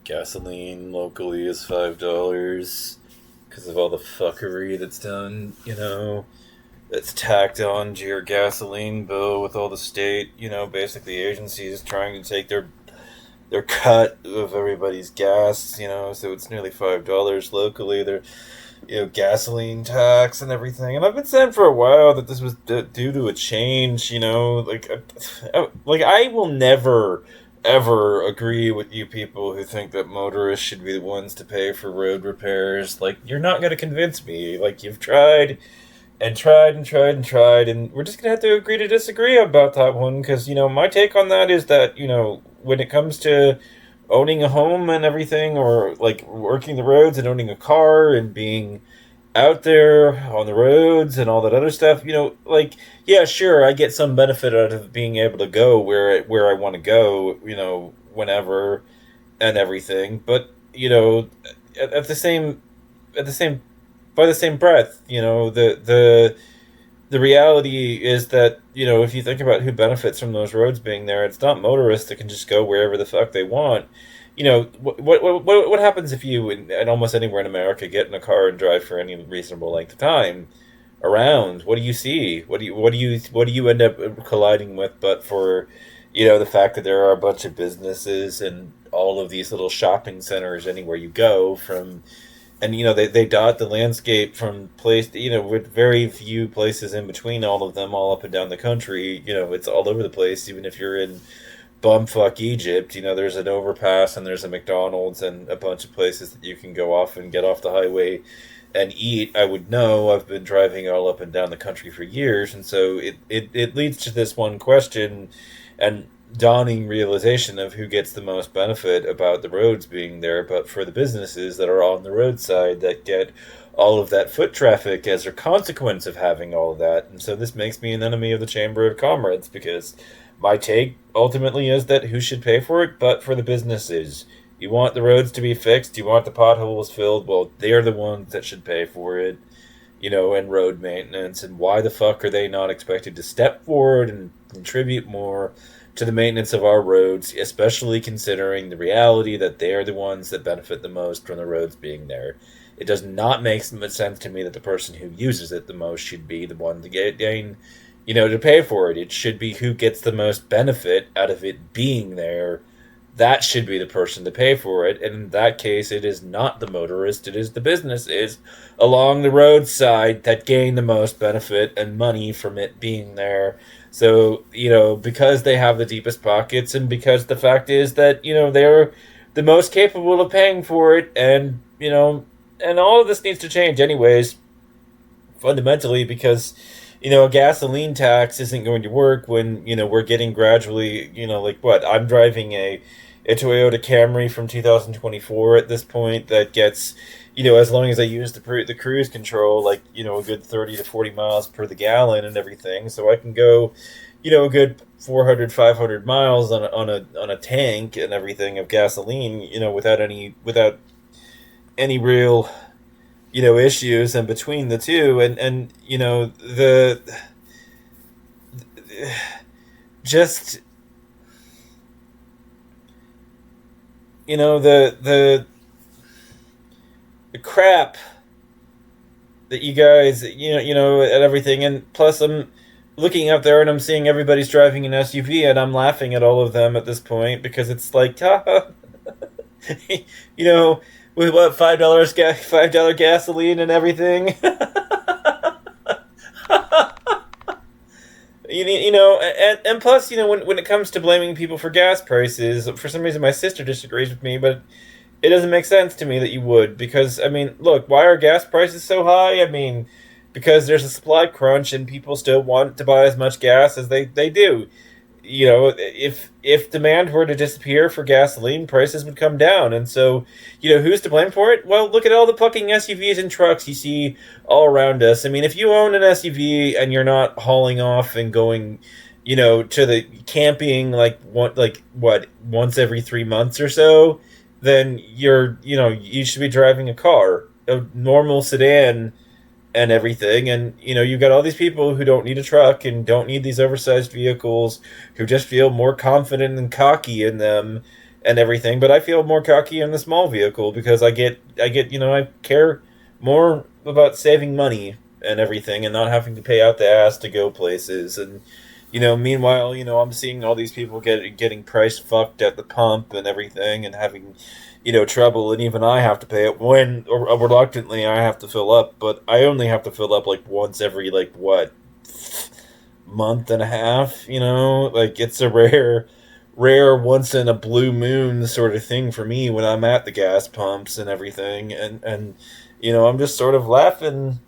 gasoline locally is $5 because of all the fuckery that's done, that's tacked on to your gasoline bill with all the state, basically agencies trying to take their cut of everybody's gas, so it's nearly $5 locally. They're gasoline tax and everything. And I've been saying for a while that this was due to a change. Like I will never ever agree with you people who think that motorists should be the ones to pay for road repairs. Like you're not going to convince me. Like you've tried and tried and tried and tried, and we're just gonna have to agree to disagree about that one. Because my take on that is that when it comes to owning a home and everything, or like working the roads and owning a car and being out there on the roads and all that other stuff, like yeah, sure, I get some benefit out of being able to go where I want to go, whenever and everything. But at the same by the same breath, the reality is that if you think about who benefits from those roads being there, it's not motorists that can just go wherever the fuck they want. What happens if you in almost anywhere in America get in a car and drive for any reasonable length of time around? What do you see? What do you end up colliding with? But for the fact that there are a bunch of businesses and all of these little shopping centers anywhere you go from. And they dot the landscape from place with very few places in between all of them, all up and down the country. It's all over the place. Even if you're in bumfuck Egypt, there's an overpass and there's a McDonald's and a bunch of places that you can go off and get off the highway and eat. I would know. I've been driving all up and down the country for years, and so it leads to this one question and dawning realization of who gets the most benefit about the roads being there, but for the businesses that are on the roadside that get all of that foot traffic as a consequence of having all of that. And so this makes me an enemy of the Chamber of Commerce, because my take ultimately is that who should pay for it but for the businesses. You want the roads to be fixed, you want the potholes filled, well, they're the ones that should pay for it, and road maintenance. And why the fuck are they not expected to step forward and contribute more to the maintenance of our roads, especially considering the reality that they are the ones that benefit the most from the roads being there? It does not make much sense to me that the person who uses it the most should be the one to gain, to pay for it. It should be who gets the most benefit out of it being there. That should be the person to pay for it. And in that case, it is not the motorist, it is the businesses along the roadside that gain the most benefit and money from it being there. So, because they have the deepest pockets, and because the fact is that, they're the most capable of paying for it, and, and all of this needs to change anyways, fundamentally, because, a gasoline tax isn't going to work when, we're getting gradually, I'm driving a Toyota Camry from 2024 at this point that gets, as long as I use the cruise control, a good 30 to 40 miles per the gallon and everything. So I can go, a good 400, 500 miles on a tank and everything of gasoline, without any real, issues in between the two. And just, the crap that you guys, at everything. And plus I'm looking up there and I'm seeing everybody's driving an SUV, and I'm laughing at all of them at this point, because it's like, with what, $5 gasoline and everything. And plus, when it comes to blaming people for gas prices, for some reason my sister disagrees with me, but it doesn't make sense to me that you would. Because, look, why are gas prices so high? Because there's a supply crunch and people still want to buy as much gas as they do. If demand were to disappear for gasoline, prices would come down. And so, who's to blame for it? Well, look at all the fucking SUVs and trucks you see all around us. If you own an SUV and you're not hauling off and going, to the camping once every 3 months or so, then you should be driving a normal sedan and everything. And you've got all these people who don't need a truck and don't need these oversized vehicles, who just feel more confident and cocky in them, and everything, but I feel more cocky in the small vehicle because I care more about saving money and everything and not having to pay out the ass to go places. And, meanwhile, I'm seeing all these people getting price fucked at the pump and everything and having, trouble. And even I have to pay it or reluctantly I have to fill up, but I only have to fill up like once every, like, what, month and a half, like it's a rare once in a blue moon sort of thing for me when I'm at the gas pumps and everything. And I'm just sort of laughing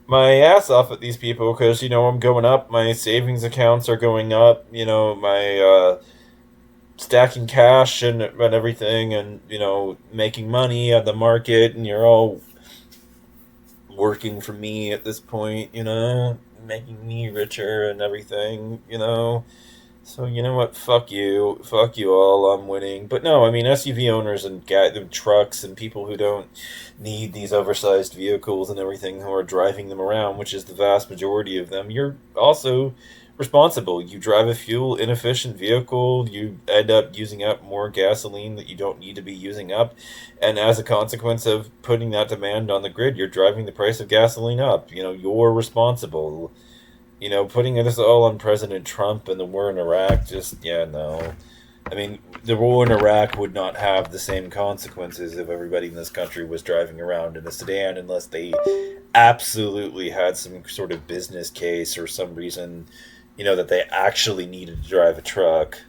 my ass off at these people because I'm going up, my savings accounts are going up, my stacking cash and everything, and making money at the market, and you're all working for me at this point, making me richer and everything, So you know what? Fuck you all. I'm winning. But no, I mean SUV owners and trucks and people who don't need these oversized vehicles and everything who are driving them around, which is the vast majority of them. You're also responsible. You drive a fuel inefficient vehicle. You end up using up more gasoline that you don't need to be using up, and as a consequence of putting that demand on the grid, you're driving the price of gasoline up. You're responsible. Putting this all on President Trump and the war in Iraq, just, yeah, no. I mean, the war in Iraq would not have the same consequences if everybody in this country was driving around in a sedan unless they absolutely had some sort of business case or some reason, that they actually needed to drive a truck.